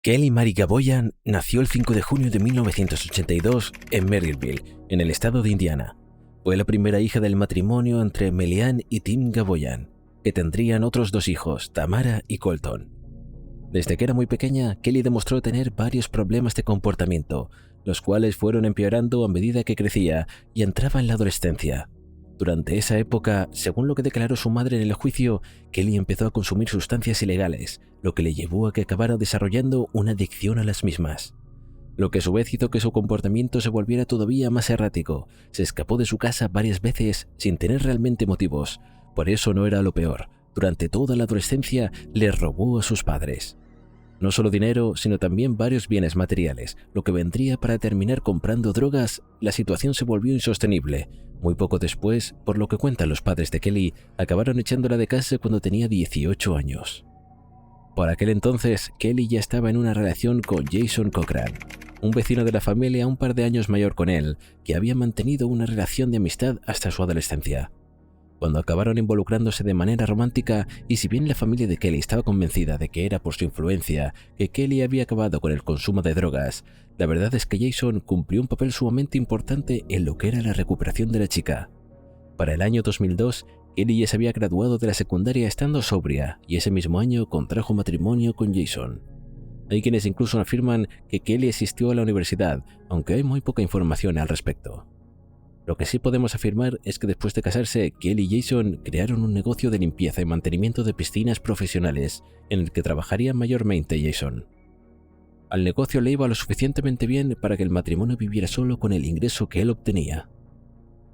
Kelly Marie Gaboyan nació el 5 de junio de 1982 en Maryville, en el estado de Indiana. Fue la primera hija del matrimonio entre Melian y Tim Gaboyan, que tendrían otros dos hijos, Tamara y Colton. Desde que era muy pequeña, Kelly demostró tener varios problemas de comportamiento, los cuales fueron empeorando a medida que crecía y entraba en la adolescencia. Durante esa época, según lo que declaró su madre en el juicio, Kelly empezó a consumir sustancias ilegales, lo que le llevó a que acabara desarrollando una adicción a las mismas. Lo que a su vez hizo que su comportamiento se volviera todavía más errático. Se escapó de su casa varias veces sin tener realmente motivos. Por eso no era lo peor. Durante toda la adolescencia le robó a sus padres. No solo dinero, sino también varios bienes materiales, lo que vendría para terminar comprando drogas. La situación se volvió insostenible. Muy poco después, por lo que cuentan los padres de Kelly, acabaron echándola de casa cuando tenía 18 años. Por aquel entonces, Kelly ya estaba en una relación con Jason Cochran, un vecino de la familia un par de años mayor con él, que había mantenido una relación de amistad hasta su adolescencia. Cuando acabaron involucrándose de manera romántica, y si bien la familia de Kelly estaba convencida de que era por su influencia que Kelly había acabado con el consumo de drogas, la verdad es que Jason cumplió un papel sumamente importante en lo que era la recuperación de la chica. Para el año 2002, Kelly ya se había graduado de la secundaria estando sobria, y ese mismo año contrajo matrimonio con Jason. Hay quienes incluso afirman que Kelly asistió a la universidad, aunque hay muy poca información al respecto. Lo que sí podemos afirmar es que después de casarse, Kelly y Jason crearon un negocio de limpieza y mantenimiento de piscinas profesionales, en el que trabajaría mayormente Jason. Al negocio le iba lo suficientemente bien para que el matrimonio viviera solo con el ingreso que él obtenía.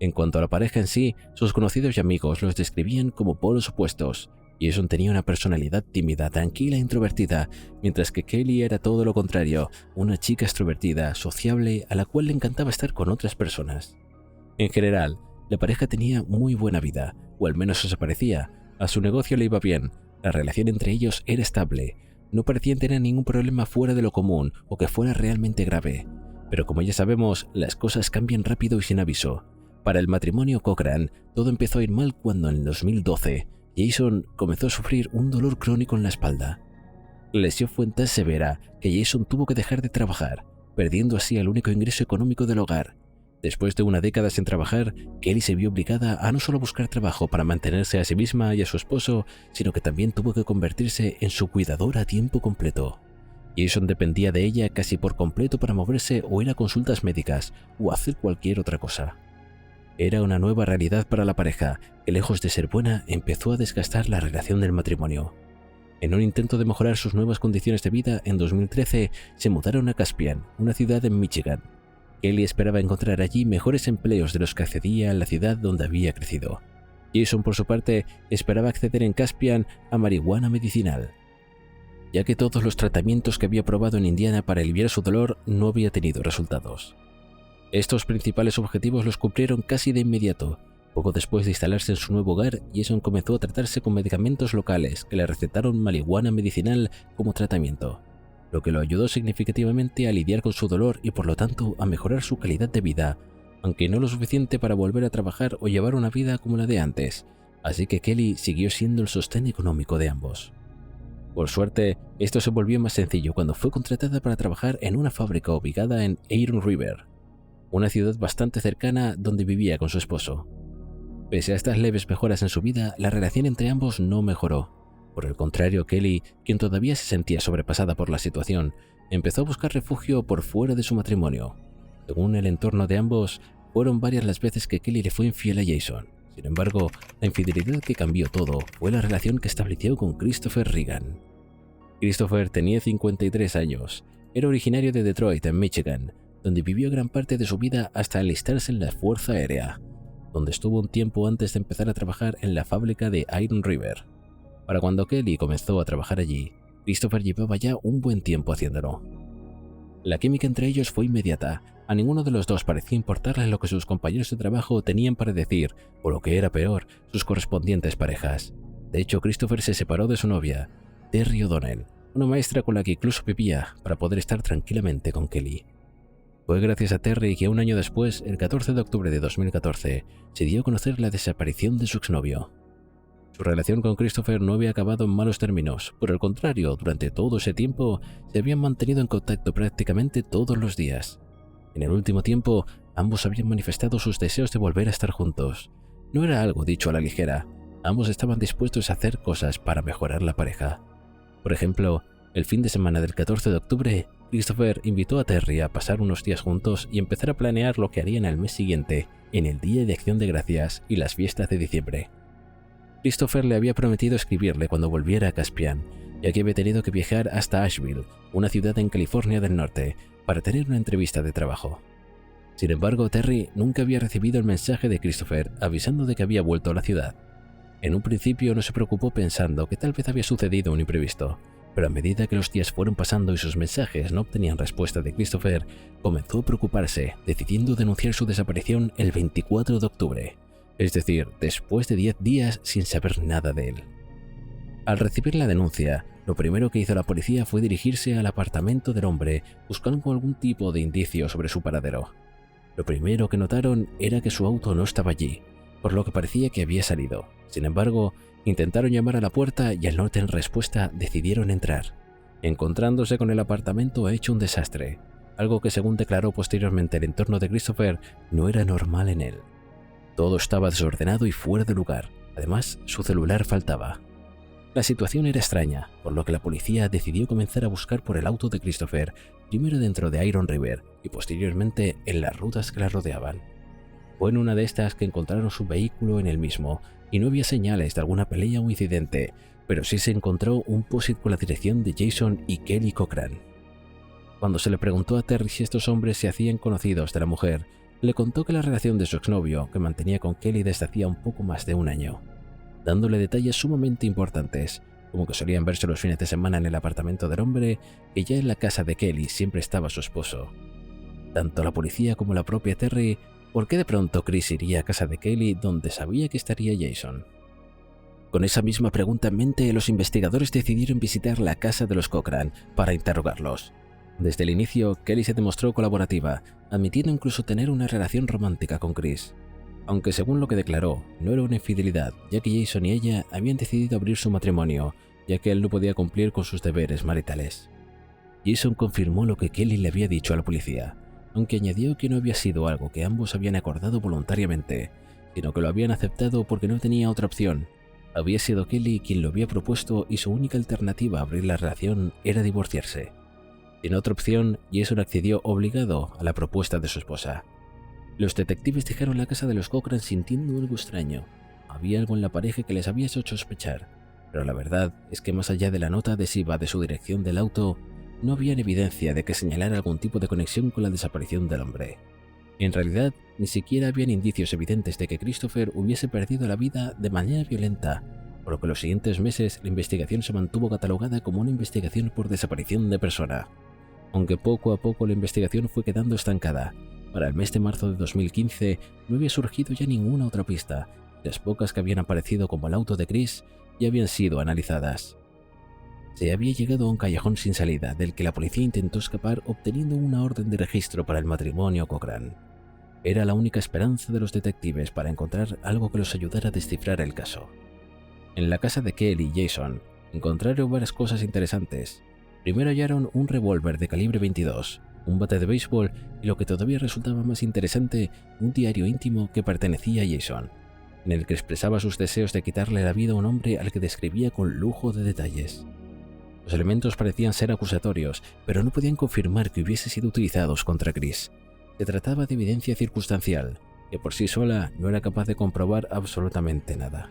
En cuanto a la pareja en sí, sus conocidos y amigos los describían como polos opuestos. Jason tenía una personalidad tímida, tranquila e introvertida, mientras que Kelly era todo lo contrario, una chica extrovertida, sociable, a la cual le encantaba estar con otras personas. En general, la pareja tenía muy buena vida, o al menos eso parecía. A su negocio le iba bien, la relación entre ellos era estable, no parecían tener ningún problema fuera de lo común o que fuera realmente grave. Pero como ya sabemos, las cosas cambian rápido y sin aviso. Para el matrimonio Cochran, todo empezó a ir mal cuando en 2012, Jason comenzó a sufrir un dolor crónico en la espalda. La lesión fue tan severa que Jason tuvo que dejar de trabajar, perdiendo así el único ingreso económico del hogar. Después de una década sin trabajar, Kelly se vio obligada a no solo buscar trabajo para mantenerse a sí misma y a su esposo, sino que también tuvo que convertirse en su cuidadora a tiempo completo. Jason dependía de ella casi por completo para moverse o ir a consultas médicas o hacer cualquier otra cosa. Era una nueva realidad para la pareja, que lejos de ser buena, empezó a desgastar la relación del matrimonio. En un intento de mejorar sus nuevas condiciones de vida, en 2013 se mudaron a Caspian, una ciudad en Michigan. Kelly esperaba encontrar allí mejores empleos de los que accedía en la ciudad donde había crecido. Jason, por su parte, esperaba acceder en Caspian a marihuana medicinal, ya que todos los tratamientos que había probado en Indiana para aliviar su dolor no había tenido resultados. Estos principales objetivos los cumplieron casi de inmediato. Poco después de instalarse en su nuevo hogar, Jason comenzó a tratarse con medicamentos locales que le recetaron marihuana medicinal como tratamiento, lo que lo ayudó significativamente a lidiar con su dolor y por lo tanto a mejorar su calidad de vida, aunque no lo suficiente para volver a trabajar o llevar una vida como la de antes, así que Kelly siguió siendo el sostén económico de ambos. Por suerte, esto se volvió más sencillo cuando fue contratada para trabajar en una fábrica ubicada en Iron River, una ciudad bastante cercana donde vivía con su esposo. Pese a estas leves mejoras en su vida, la relación entre ambos no mejoró. Por el contrario, Kelly, quien todavía se sentía sobrepasada por la situación, empezó a buscar refugio por fuera de su matrimonio. Según el entorno de ambos, fueron varias las veces que Kelly le fue infiel a Jason. Sin embargo, la infidelidad que cambió todo fue la relación que estableció con Christopher Regan. Christopher tenía 53 años, era originario de Detroit, en Michigan, donde vivió gran parte de su vida hasta alistarse en la Fuerza Aérea, donde estuvo un tiempo antes de empezar a trabajar en la fábrica de Iron River. Para cuando Kelly comenzó a trabajar allí, Christopher llevaba ya un buen tiempo haciéndolo. La química entre ellos fue inmediata. A ninguno de los dos parecía importarle lo que sus compañeros de trabajo tenían para decir, o lo que era peor, sus correspondientes parejas. De hecho, Christopher se separó de su novia, Terry O'Donnell, una maestra con la que incluso vivía, para poder estar tranquilamente con Kelly. Fue gracias a Terry que un año después, el 14 de octubre de 2014, se dio a conocer la desaparición de su exnovio. Su relación con Christopher no había acabado en malos términos. Por el contrario, durante todo ese tiempo se habían mantenido en contacto prácticamente todos los días. En el último tiempo, ambos habían manifestado sus deseos de volver a estar juntos. No era algo dicho a la ligera. Ambos estaban dispuestos a hacer cosas para mejorar la pareja. Por ejemplo, el fin de semana del 14 de octubre, Christopher invitó a Terry a pasar unos días juntos y empezar a planear lo que harían al mes siguiente, en el Día de Acción de Gracias y las fiestas de diciembre. Christopher le había prometido escribirle cuando volviera a Caspian, ya que había tenido que viajar hasta Asheville, una ciudad en California del Norte, para tener una entrevista de trabajo. Sin embargo, Terry nunca había recibido el mensaje de Christopher avisando de que había vuelto a la ciudad. En un principio no se preocupó pensando que tal vez había sucedido un imprevisto, pero a medida que los días fueron pasando y sus mensajes no obtenían respuesta de Christopher, comenzó a preocuparse, decidiendo denunciar su desaparición el 24 de octubre, es decir, después de 10 días sin saber nada de él. Al recibir la denuncia, lo primero que hizo la policía fue dirigirse al apartamento del hombre buscando algún tipo de indicio sobre su paradero. Lo primero que notaron era que su auto no estaba allí, por lo que parecía que había salido. Sin embargo, intentaron llamar a la puerta y al no tener respuesta decidieron entrar, encontrándose con el apartamento hecho un desastre, algo que según declaró posteriormente el entorno de Christopher no era normal en él. Todo estaba desordenado y fuera de lugar, además su celular faltaba. La situación era extraña, por lo que la policía decidió comenzar a buscar por el auto de Christopher, primero dentro de Iron River y posteriormente en las rutas que la rodeaban. Fue en una de estas que encontraron su vehículo en el mismo, y no había señales de alguna pelea o incidente, pero sí se encontró un POS-it con la dirección de Jason y Kelly Cochran. Cuando se le preguntó a Terry si estos hombres se hacían conocidos de la mujer, le contó que la relación de su exnovio, que mantenía con Kelly desde hacía un poco más de un año, dándole detalles sumamente importantes, como que solían verse los fines de semana en el apartamento del hombre, y ya en la casa de Kelly siempre estaba su esposo. Tanto la policía como la propia Terry, ¿por qué de pronto Chris iría a casa de Kelly donde sabía que estaría Jason? Con esa misma pregunta en mente, los investigadores decidieron visitar la casa de los Cochran para interrogarlos. Desde el inicio, Kelly se demostró colaborativa, admitiendo incluso tener una relación romántica con Chris. Aunque según lo que declaró, no era una infidelidad, ya que Jason y ella habían decidido abrir su matrimonio, ya que él no podía cumplir con sus deberes maritales. Jason confirmó lo que Kelly le había dicho a la policía, aunque añadió que no había sido algo que ambos habían acordado voluntariamente, sino que lo habían aceptado porque no tenía otra opción. Había sido Kelly quien lo había propuesto y su única alternativa a abrir la relación era divorciarse. Sin otra opción, Jason accedió obligado a la propuesta de su esposa. Los detectives dejaron la casa de los Cochran sintiendo algo extraño. Había algo en la pareja que les había hecho sospechar, pero la verdad es que más allá de la nota adhesiva de su dirección del auto, no había evidencia de que señalara algún tipo de conexión con la desaparición del hombre. En realidad, ni siquiera habían indicios evidentes de que Christopher hubiese perdido la vida de manera violenta, por lo que los siguientes meses la investigación se mantuvo catalogada como una investigación por desaparición de persona. Aunque poco a poco la investigación fue quedando estancada, para el mes de marzo de 2015 no había surgido ya ninguna otra pista, y las pocas que habían aparecido como el auto de Chris ya habían sido analizadas. Se había llegado a un callejón sin salida, del que la policía intentó escapar obteniendo una orden de registro para el matrimonio Cochran. Era la única esperanza de los detectives para encontrar algo que los ayudara a descifrar el caso. En la casa de Kelly y Jason encontraron varias cosas interesantes. Primero hallaron un revólver de calibre 22, un bate de béisbol y, lo que todavía resultaba más interesante, un diario íntimo que pertenecía a Jason, en el que expresaba sus deseos de quitarle la vida a un hombre al que describía con lujo de detalles. Los elementos parecían ser acusatorios, pero no podían confirmar que hubiesen sido utilizados contra Chris. Se trataba de evidencia circunstancial, que por sí sola no era capaz de comprobar absolutamente nada.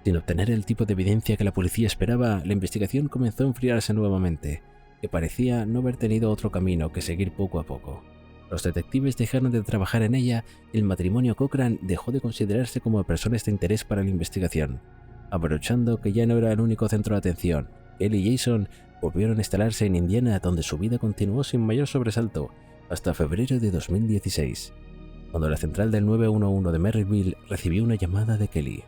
Sin obtener el tipo de evidencia que la policía esperaba, la investigación comenzó a enfriarse nuevamente, que parecía no haber tenido otro camino que seguir poco a poco. Los detectives dejaron de trabajar en ella y el matrimonio Cochran dejó de considerarse como personas de interés para la investigación. Aprovechando que ya no era el único centro de atención, él y Jason volvieron a instalarse en Indiana, donde su vida continuó sin mayor sobresalto hasta febrero de 2016, cuando la central del 911 de Merrillville recibió una llamada de Kelly.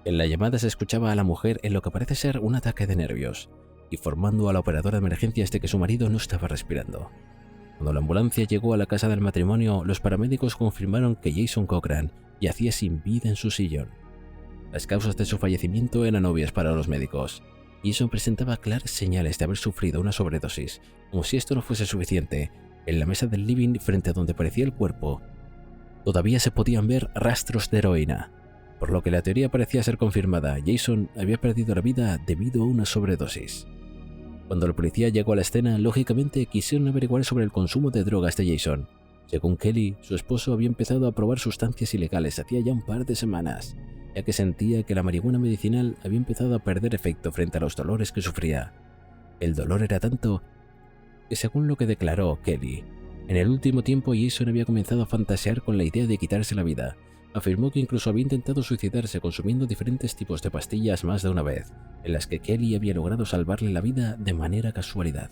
En la llamada se escuchaba a la mujer en lo que parece ser un ataque de nervios, informando a la operadora de emergencias de que su marido no estaba respirando. Cuando la ambulancia llegó a la casa del matrimonio, los paramédicos confirmaron que Jason Cochran yacía sin vida en su sillón. Las causas de su fallecimiento eran obvias para los médicos. Jason presentaba claras señales de haber sufrido una sobredosis. Como si esto no fuese suficiente, en la mesa del living frente a donde parecía el cuerpo, todavía se podían ver rastros de heroína, por lo que la teoría parecía ser confirmada. Jason había perdido la vida debido a una sobredosis. Cuando la policía llegó a la escena, lógicamente quisieron averiguar sobre el consumo de drogas de Jason. Según Kelly, su esposo había empezado a probar sustancias ilegales hacía ya un par de semanas, ya que sentía que la marihuana medicinal había empezado a perder efecto frente a los dolores que sufría. El dolor era tanto que, según lo que declaró Kelly, en el último tiempo Jason había comenzado a fantasear con la idea de quitarse la vida. Afirmó que incluso había intentado suicidarse consumiendo diferentes tipos de pastillas más de una vez, en las que Kelly había logrado salvarle la vida de manera casualidad.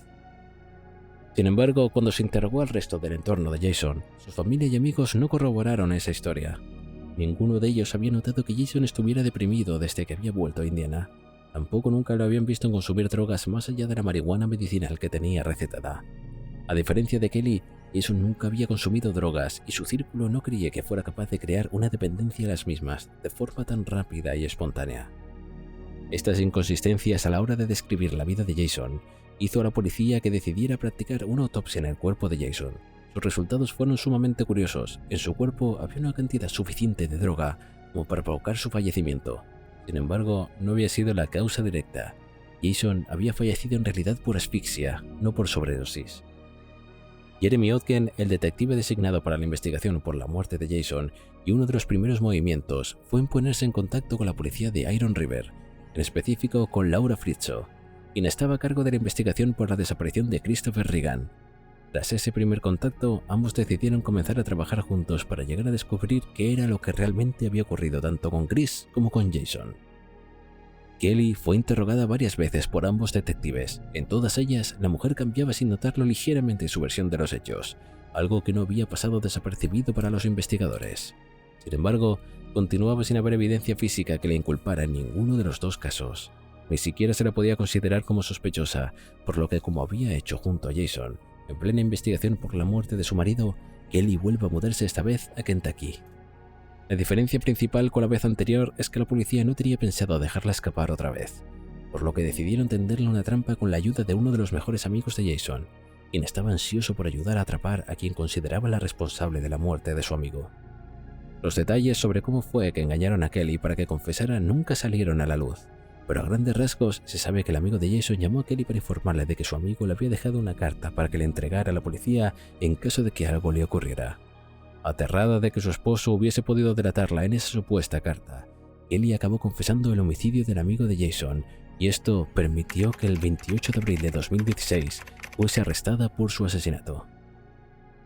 Sin embargo, cuando se interrogó al resto del entorno de Jason, su familia y amigos no corroboraron esa historia. Ninguno de ellos había notado que Jason estuviera deprimido desde que había vuelto a Indiana. Tampoco nunca lo habían visto consumir drogas más allá de la marihuana medicinal que tenía recetada. A diferencia de Kelly, Jason nunca había consumido drogas y su círculo no creía que fuera capaz de crear una dependencia a las mismas de forma tan rápida y espontánea. Estas inconsistencias a la hora de describir la vida de Jason hizo a la policía que decidiera practicar una autopsia en el cuerpo de Jason. Sus resultados fueron sumamente curiosos. En su cuerpo había una cantidad suficiente de droga como para provocar su fallecimiento. Sin embargo, no había sido la causa directa. Jason había fallecido en realidad por asfixia, no por sobredosis. Jeremy Odgen, el detective designado para la investigación por la muerte de Jason, y uno de los primeros movimientos fue en ponerse en contacto con la policía de Iron River, en específico con Laura Frizzo, quien estaba a cargo de la investigación por la desaparición de Christopher Regan. Tras ese primer contacto, ambos decidieron comenzar a trabajar juntos para llegar a descubrir qué era lo que realmente había ocurrido tanto con Chris como con Jason. Kelly fue interrogada varias veces por ambos detectives. En todas ellas, la mujer cambiaba sin notarlo ligeramente su versión de los hechos, algo que no había pasado desapercibido para los investigadores. Sin embargo, continuaba sin haber evidencia física que le inculpara en ninguno de los dos casos. Ni siquiera se la podía considerar como sospechosa, por lo que, como había hecho junto a Jason, en plena investigación por la muerte de su marido, Kelly vuelve a mudarse esta vez a Kentucky. La diferencia principal con la vez anterior es que la policía no tenía pensado dejarla escapar otra vez, por lo que decidieron tenderle una trampa con la ayuda de uno de los mejores amigos de Jason, quien estaba ansioso por ayudar a atrapar a quien consideraba la responsable de la muerte de su amigo. Los detalles sobre cómo fue que engañaron a Kelly para que confesara nunca salieron a la luz, pero a grandes rasgos se sabe que el amigo de Jason llamó a Kelly para informarle de que su amigo le había dejado una carta para que le entregara a la policía en caso de que algo le ocurriera. Aterrada de que su esposo hubiese podido delatarla en esa supuesta carta, Kelly acabó confesando el homicidio del amigo de Jason, y esto permitió que el 28 de abril de 2016 fuese arrestada por su asesinato.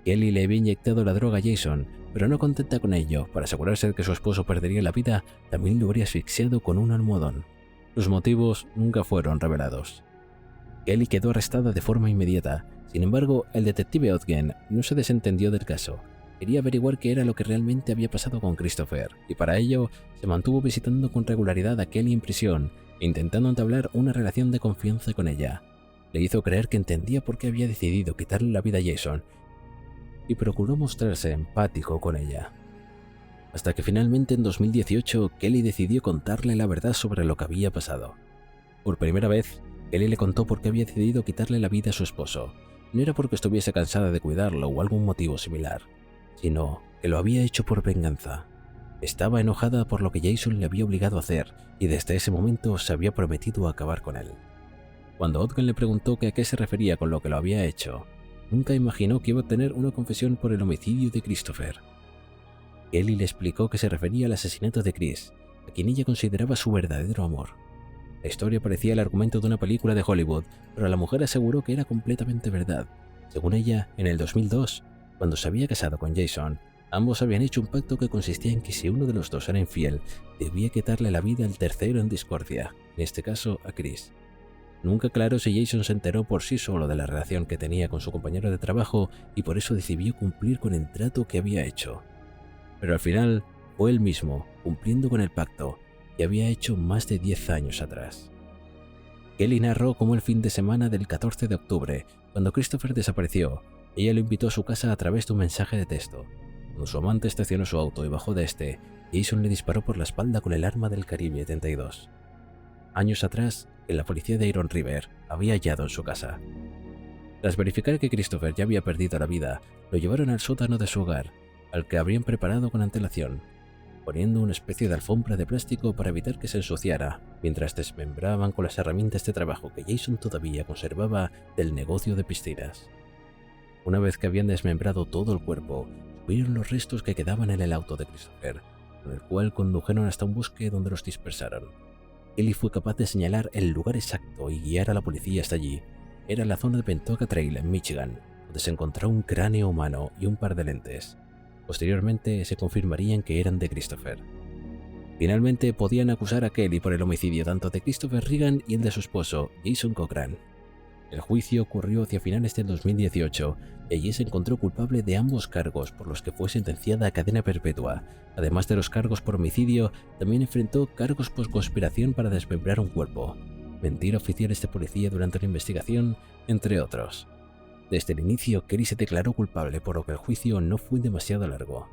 Kelly le había inyectado la droga a Jason, pero no contenta con ello, para asegurarse de que su esposo perdería la vida, también lo habría asfixiado con un almohadón. Los motivos nunca fueron revelados. Kelly quedó arrestada de forma inmediata. Sin embargo, el detective Odgen no se desentendió del caso. Quería averiguar qué era lo que realmente había pasado con Christopher, y para ello se mantuvo visitando con regularidad a Kelly en prisión, intentando entablar una relación de confianza con ella. Le hizo creer que entendía por qué había decidido quitarle la vida a Jason, y procuró mostrarse empático con ella. Hasta que finalmente en 2018 Kelly decidió contarle la verdad sobre lo que había pasado. Por primera vez, Kelly le contó por qué había decidido quitarle la vida a su esposo. No era porque estuviese cansada de cuidarlo o algún motivo similar, sino que lo había hecho por venganza. Estaba enojada por lo que Jason le había obligado a hacer y desde ese momento se había prometido acabar con él. Cuando Odgen le preguntó que a qué se refería con lo que lo había hecho, nunca imaginó que iba a tener una confesión por el homicidio de Christopher. Kelly le explicó que se refería al asesinato de Chris, a quien ella consideraba su verdadero amor. La historia parecía el argumento de una película de Hollywood, pero la mujer aseguró que era completamente verdad. Según ella, en el 2002, cuando se había casado con Jason, ambos habían hecho un pacto que consistía en que si uno de los dos era infiel, debía quitarle la vida al tercero en discordia, en este caso a Chris. Nunca aclaró si Jason se enteró por sí solo de la relación que tenía con su compañero de trabajo y por eso decidió cumplir con el trato que había hecho. Pero al final fue él mismo, cumpliendo con el pacto que había hecho más de 10 años atrás. Kelly narró cómo el fin de semana del 14 de octubre, cuando Christopher desapareció, ella lo invitó a su casa a través de un mensaje de texto. Cuando su amante estacionó su auto y bajó de este, Jason le disparó por la espalda con el arma del Caribe 32. Años atrás, la policía de Iron River había hallado en su casa. Tras verificar que Christopher ya había perdido la vida, lo llevaron al sótano de su hogar, al que habrían preparado con antelación, poniendo una especie de alfombra de plástico para evitar que se ensuciara, mientras desmembraban con las herramientas de trabajo que Jason todavía conservaba del negocio de piscinas. Una vez que habían desmembrado todo el cuerpo, subieron los restos que quedaban en el auto de Christopher, con el cual condujeron hasta un bosque donde los dispersaron. Kelly fue capaz de señalar el lugar exacto y guiar a la policía hasta allí. Era la zona de Pentoka Trail en Michigan, donde se encontró un cráneo humano y un par de lentes. Posteriormente se confirmarían que eran de Christopher. Finalmente podían acusar a Kelly por el homicidio tanto de Christopher Regan y el de su esposo, Jason Cochran. El juicio ocurrió hacia finales del 2018 y allí se encontró culpable de ambos cargos por los que fue sentenciada a cadena perpetua. Además de los cargos por homicidio, también enfrentó cargos por conspiración para desmembrar un cuerpo, mentir a oficiales de policía durante la investigación, entre otros. Desde el inicio, Kelly se declaró culpable, por lo que el juicio no fue demasiado largo.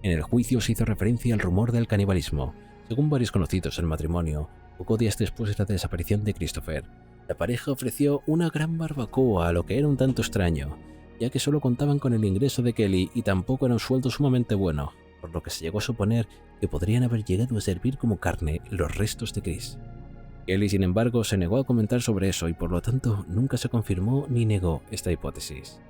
En el juicio se hizo referencia al rumor del canibalismo. Según varios conocidos del matrimonio, pocos días después de la desaparición de Christopher, la pareja ofreció una gran barbacoa, lo que era un tanto extraño, ya que solo contaban con el ingreso de Kelly y tampoco era un sueldo sumamente bueno, por lo que se llegó a suponer que podrían haber llegado a servir como carne los restos de Chris. Kelly, sin embargo, se negó a comentar sobre eso y por lo tanto nunca se confirmó ni negó esta hipótesis.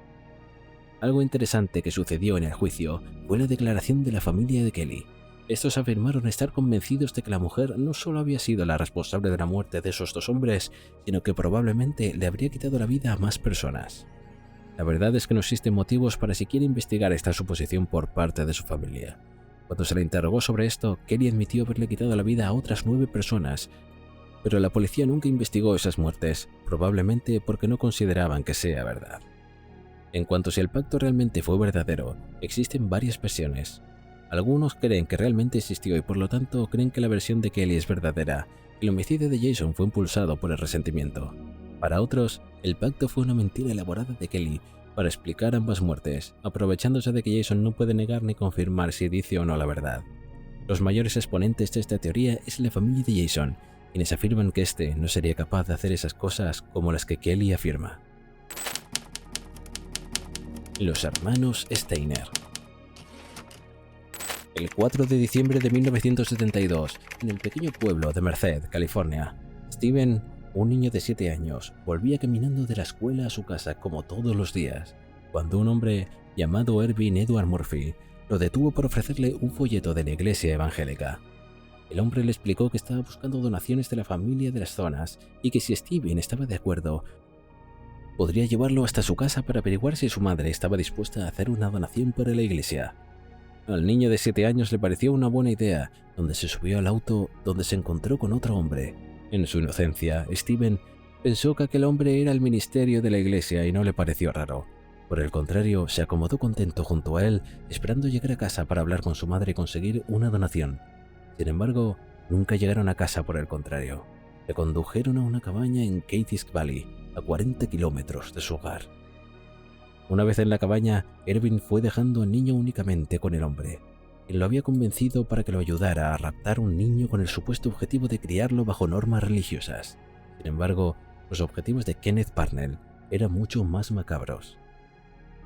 Algo interesante que sucedió en el juicio fue la declaración de la familia de Kelly. Estos afirmaron estar convencidos de que la mujer no solo había sido la responsable de la muerte de esos dos hombres, sino que probablemente le habría quitado la vida a más personas. La verdad es que no existen motivos para siquiera investigar esta suposición por parte de su familia. Cuando se le interrogó sobre esto, Kelly admitió haberle quitado la vida a otras 9 personas, pero la policía nunca investigó esas muertes, probablemente porque no consideraban que sea verdad. En cuanto a si el pacto realmente fue verdadero, existen varias versiones. Algunos creen que realmente existió y por lo tanto creen que la versión de Kelly es verdadera. El homicidio de Jason fue impulsado por el resentimiento. Para otros, el pacto fue una mentira elaborada de Kelly para explicar ambas muertes, aprovechándose de que Jason no puede negar ni confirmar si dice o no la verdad. Los mayores exponentes de esta teoría es la familia de Jason, quienes afirman que este no sería capaz de hacer esas cosas como las que Kelly afirma. Los hermanos Steiner. El 4 de diciembre de 1972, en el pequeño pueblo de Merced, California, Steven, un niño de 7 años, volvía caminando de la escuela a su casa como todos los días, cuando un hombre llamado Ervin Edward Murphy lo detuvo por ofrecerle un folleto de la iglesia evangélica. El hombre le explicó que estaba buscando donaciones de la familia de las zonas y que si Steven estaba de acuerdo, podría llevarlo hasta su casa para averiguar si su madre estaba dispuesta a hacer una donación para la iglesia. Al niño de 7 años le pareció una buena idea, donde se subió al auto donde se encontró con otro hombre. En su inocencia, Steven pensó que aquel hombre era el ministerio de la iglesia y no le pareció raro. Por el contrario, se acomodó contento junto a él, esperando llegar a casa para hablar con su madre y conseguir una donación. Sin embargo, nunca llegaron a casa, por el contrario. Le condujeron a una cabaña en Cadiz Valley, a 40 kilómetros de su hogar. Una vez en la cabaña, Ervin fue dejando al niño únicamente con el hombre, quien lo había convencido para que lo ayudara a raptar un niño con el supuesto objetivo de criarlo bajo normas religiosas. Sin embargo, los objetivos de Kenneth Parnell eran mucho más macabros.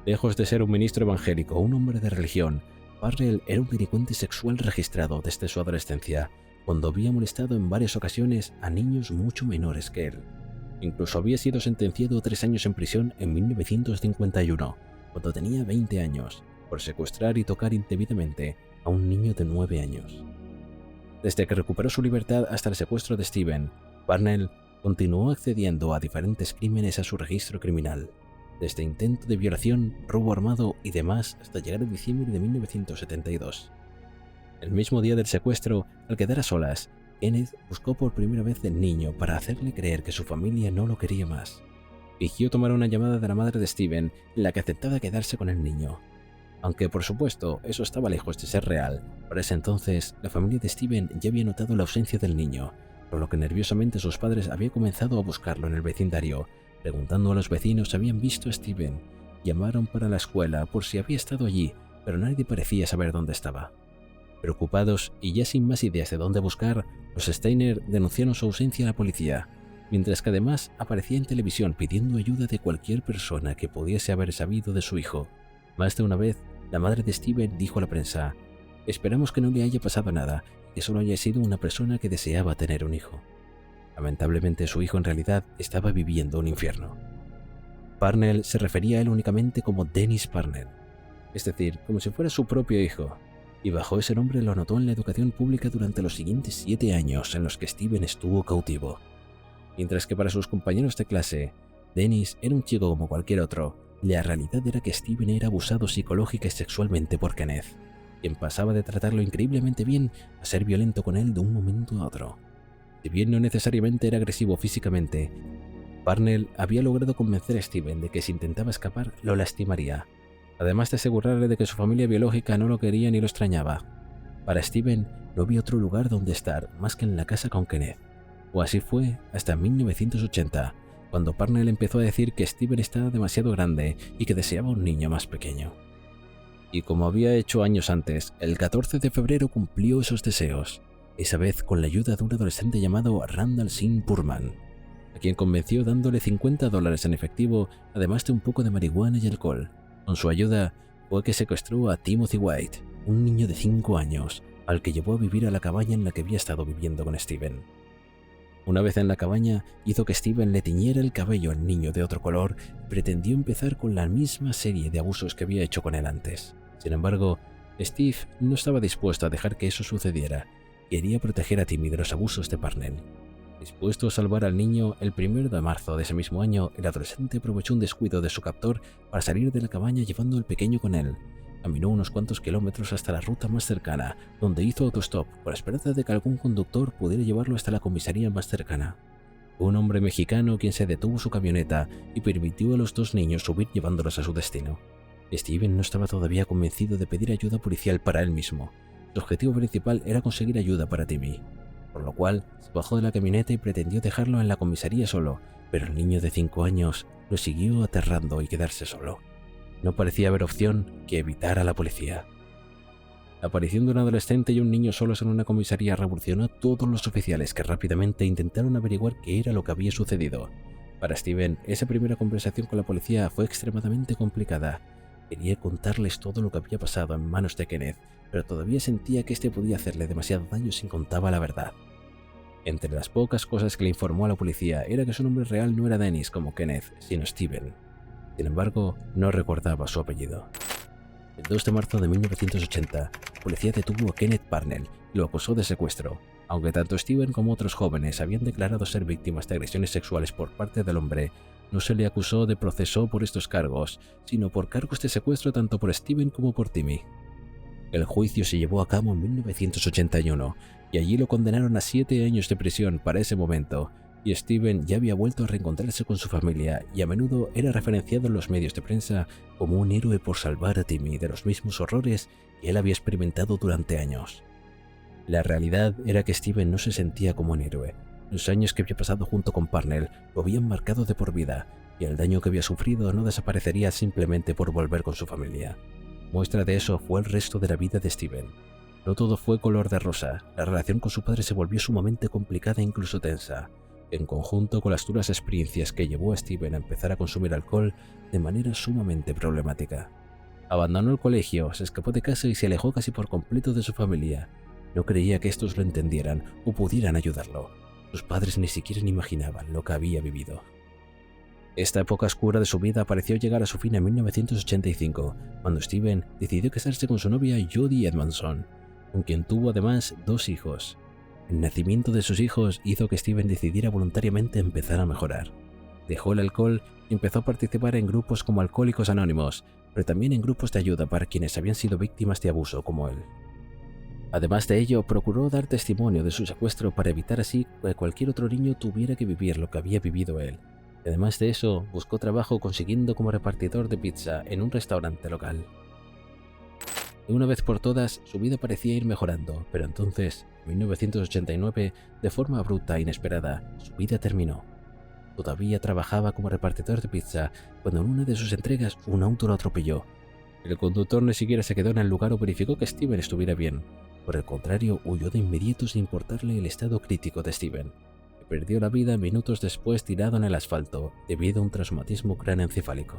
Lejos de ser un ministro evangélico o un hombre de religión, Parnell era un delincuente sexual registrado desde su adolescencia, cuando había molestado en varias ocasiones a niños mucho menores que él. Incluso había sido sentenciado a 3 años en prisión en 1951, cuando tenía 20 años, por secuestrar y tocar indebidamente a un niño de 9 años. Desde que recuperó su libertad hasta el secuestro de Steven, Parnell continuó accediendo a diferentes crímenes a su registro criminal, desde intento de violación, robo armado y demás hasta llegar a diciembre de 1972. El mismo día del secuestro, al quedar a solas, Kenneth buscó por primera vez al niño para hacerle creer que su familia no lo quería más. Fingió tomar una llamada de la madre de Steven en la que aceptaba quedarse con el niño. Aunque por supuesto eso estaba lejos de ser real, para ese entonces la familia de Steven ya había notado la ausencia del niño, por lo que nerviosamente sus padres habían comenzado a buscarlo en el vecindario, preguntando a los vecinos si habían visto a Steven. Llamaron para la escuela por si había estado allí, pero nadie parecía saber dónde estaba. Preocupados y ya sin más ideas de dónde buscar, los Steiner denunciaron su ausencia a la policía, mientras que además aparecía en televisión pidiendo ayuda de cualquier persona que pudiese haber sabido de su hijo. Más de una vez, la madre de Steven dijo a la prensa: «Esperamos que no le haya pasado nada, que solo haya sido una persona que deseaba tener un hijo». Lamentablemente, su hijo en realidad estaba viviendo un infierno. Parnell se refería a él únicamente como Dennis Parnell, es decir, como si fuera su propio hijo, y bajo ese nombre lo anotó en la educación pública durante los siguientes 7 años en los que Steven estuvo cautivo. Mientras que para sus compañeros de clase, Dennis era un chico como cualquier otro, la realidad era que Steven era abusado psicológica y sexualmente por Kenneth, quien pasaba de tratarlo increíblemente bien a ser violento con él de un momento a otro. Si bien no necesariamente era agresivo físicamente, Parnell había logrado convencer a Steven de que si intentaba escapar lo lastimaría, además de asegurarle de que su familia biológica no lo quería ni lo extrañaba. Para Steven no había otro lugar donde estar más que en la casa con Kenneth, o así fue hasta 1980, cuando Parnell empezó a decir que Steven estaba demasiado grande y que deseaba un niño más pequeño. Y como había hecho años antes, el 14 de febrero cumplió esos deseos, esa vez con la ayuda de un adolescente llamado Randall Singh Purman, a quien convenció dándole $50 en efectivo, además de un poco de marihuana y alcohol. Con su ayuda fue que secuestró a Timothy White, un niño de 5 años, al que llevó a vivir a la cabaña en la que había estado viviendo con Steven. Una vez en la cabaña, hizo que Steven le tiñera el cabello al niño de otro color y pretendió empezar con la misma serie de abusos que había hecho con él antes. Sin embargo, Steve no estaba dispuesto a dejar que eso sucediera. Quería proteger a Timmy de los abusos de Parnell. Dispuesto a salvar al niño, el 1 de marzo de ese mismo año, el adolescente aprovechó un descuido de su captor para salir de la cabaña llevando al pequeño con él. Caminó unos cuantos kilómetros hasta la ruta más cercana, donde hizo autostop con la esperanza de que algún conductor pudiera llevarlo hasta la comisaría más cercana. Fue un hombre mexicano quien se detuvo su camioneta y permitió a los 2 niños subir llevándolos a su destino. Steven no estaba todavía convencido de pedir ayuda policial para él mismo. Su objetivo principal era conseguir ayuda para Timmy, por lo cual se bajó de la camioneta y pretendió dejarlo en la comisaría solo, pero el niño de 5 años lo siguió aterrando y quedarse solo. No parecía haber opción que evitar a la policía. La aparición de un adolescente y un niño solos en una comisaría revolucionó a todos los oficiales, que rápidamente intentaron averiguar qué era lo que había sucedido. Para Steven, esa primera conversación con la policía fue extremadamente complicada. Quería contarles todo lo que había pasado en manos de Kenneth, pero todavía sentía que este podía hacerle demasiado daño si contaba la verdad. Entre las pocas cosas que le informó a la policía era que su nombre real no era Dennis como Kenneth, sino Steven. Sin embargo, no recordaba su apellido. El 2 de marzo de 1980, la policía detuvo a Kenneth Parnell y lo acusó de secuestro. Aunque tanto Steven como otros jóvenes habían declarado ser víctimas de agresiones sexuales por parte del hombre, no se le acusó de proceso por estos cargos, sino por cargos de secuestro tanto por Steven como por Timmy. El juicio se llevó a cabo en 1981 y allí lo condenaron a 7 años de prisión para ese momento, y Steven ya había vuelto a reencontrarse con su familia y a menudo era referenciado en los medios de prensa como un héroe por salvar a Timmy de los mismos horrores que él había experimentado durante años. La realidad era que Steven no se sentía como un héroe. Los años que había pasado junto con Parnell lo habían marcado de por vida, y el daño que había sufrido no desaparecería simplemente por volver con su familia. Muestra de eso fue el resto de la vida de Steven. No todo fue color de rosa, la relación con su padre se volvió sumamente complicada e incluso tensa, en conjunto con las duras experiencias que llevó a Steven a empezar a consumir alcohol de manera sumamente problemática. Abandonó el colegio, se escapó de casa y se alejó casi por completo de su familia. No creía que estos lo entendieran o pudieran ayudarlo. Sus padres ni siquiera imaginaban lo que había vivido. Esta época oscura de su vida pareció llegar a su fin en 1985, cuando Steven decidió casarse con su novia Jodie Edmondson, con quien tuvo además 2 hijos. El nacimiento de sus hijos hizo que Steven decidiera voluntariamente empezar a mejorar. Dejó el alcohol y empezó a participar en grupos como Alcohólicos Anónimos, pero también en grupos de ayuda para quienes habían sido víctimas de abuso como él. Además de ello, procuró dar testimonio de su secuestro para evitar así que cualquier otro niño tuviera que vivir lo que había vivido él. Además de eso, buscó trabajo consiguiendo como repartidor de pizza en un restaurante local. De una vez por todas, su vida parecía ir mejorando, pero entonces, en 1989, de forma abrupta e inesperada, su vida terminó. Todavía trabajaba como repartidor de pizza cuando en una de sus entregas un auto lo atropelló. El conductor ni siquiera se quedó en el lugar o verificó que Steven estuviera bien. Por el contrario, huyó de inmediato sin importarle el estado crítico de Steven, que perdió la vida minutos después tirado en el asfalto debido a un traumatismo cráneoencefálico.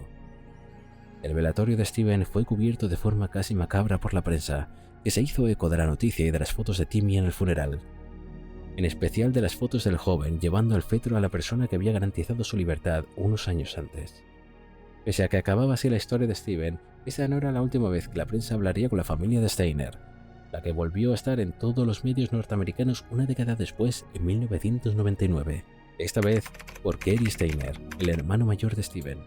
El velatorio de Steven fue cubierto de forma casi macabra por la prensa, que se hizo eco de la noticia y de las fotos de Timmy en el funeral, en especial de las fotos del joven llevando el féretro a la persona que había garantizado su libertad unos años antes. Pese a que acababa así la historia de Steven, esa no era la última vez que la prensa hablaría con la familia de Steiner, la que volvió a estar en todos los medios norteamericanos una década después, en 1999, esta vez por Cary Steiner, el hermano mayor de Steven.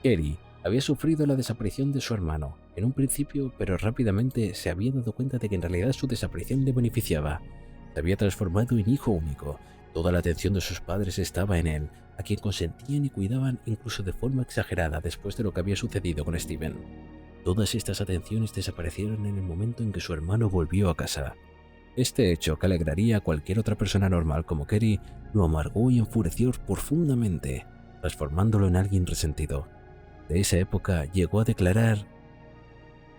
Cary había sufrido la desaparición de su hermano, en un principio, pero rápidamente se había dado cuenta de que en realidad su desaparición le beneficiaba. Se había transformado en hijo único. Toda la atención de sus padres estaba en él, a quien consentían y cuidaban incluso de forma exagerada después de lo que había sucedido con Steven. Todas estas atenciones desaparecieron en el momento en que su hermano volvió a casa. Este hecho, que alegraría a cualquier otra persona normal como Cary, lo amargó y enfureció profundamente, transformándolo en alguien resentido. De esa época llegó a declarar: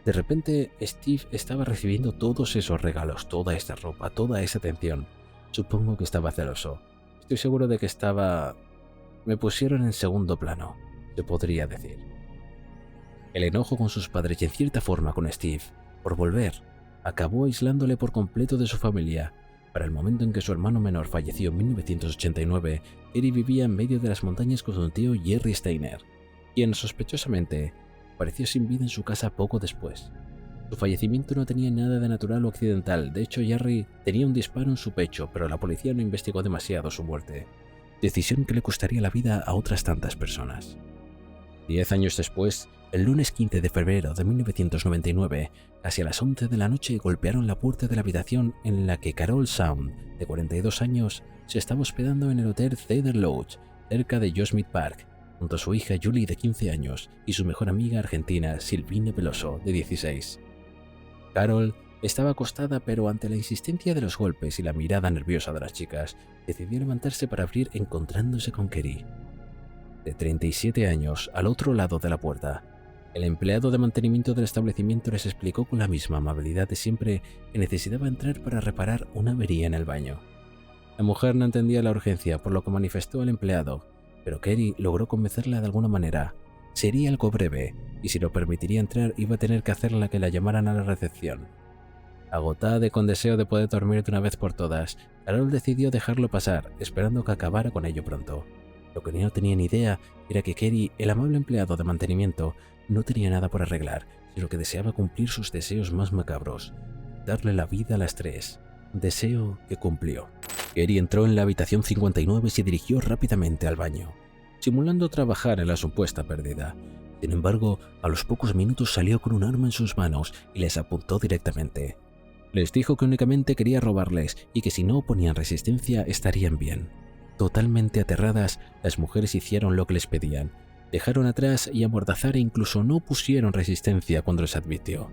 de repente Steve estaba recibiendo todos esos regalos, toda esta ropa, toda esa atención. Supongo que estaba celoso. Estoy seguro de que estaba... Me pusieron en segundo plano, se podría decir. El enojo con sus padres y en cierta forma con Steve, por volver, acabó aislándole por completo de su familia. Para el momento en que su hermano menor falleció en 1989, Cary vivía en medio de las montañas con su tío Jerry Steiner, quien sospechosamente apareció sin vida en su casa poco después. Su fallecimiento no tenía nada de natural o accidental. De hecho, Jerry tenía un disparo en su pecho, pero la policía no investigó demasiado su muerte, decisión que le costaría la vida a otras tantas personas. 10 años después, el lunes 15 de febrero de 1999, casi a las 11 de la noche, golpearon la puerta de la habitación en la que Carol Sound, de 42 años, se estaba hospedando en el Hotel Cedar Lodge, cerca de Yosemite Park, junto a su hija Julie, de 15 años, y su mejor amiga argentina Silvina Peloso, de 16. Carol estaba acostada, pero ante la insistencia de los golpes y la mirada nerviosa de las chicas, decidió levantarse para abrir, encontrándose con Cary, de 37 años, al otro lado de la puerta. El empleado de mantenimiento del establecimiento les explicó con la misma amabilidad de siempre que necesitaba entrar para reparar una avería en el baño. La mujer no entendía la urgencia, por lo que manifestó al empleado, pero Cary logró convencerla de alguna manera. Sería algo breve, y si lo permitiría entrar iba a tener que hacerla que la llamaran a la recepción. Agotada y con deseo de poder dormir de una vez por todas, Carol decidió dejarlo pasar, esperando que acabara con ello pronto. Lo que no tenía ni idea era que Cary, el amable empleado de mantenimiento, no tenía nada por arreglar, sino que deseaba cumplir sus deseos más macabros: darle la vida a las tres. Deseo que cumplió. Cary entró en la habitación 59 y se dirigió rápidamente al baño, simulando trabajar en la supuesta pérdida. Sin embargo, a los pocos minutos salió con un arma en sus manos y les apuntó directamente. Les dijo que únicamente quería robarles y que si no oponían resistencia estarían bien. Totalmente aterradas, las mujeres hicieron lo que les pedían. Dejaron atrás y amordazar e incluso no pusieron resistencia cuando les advirtió,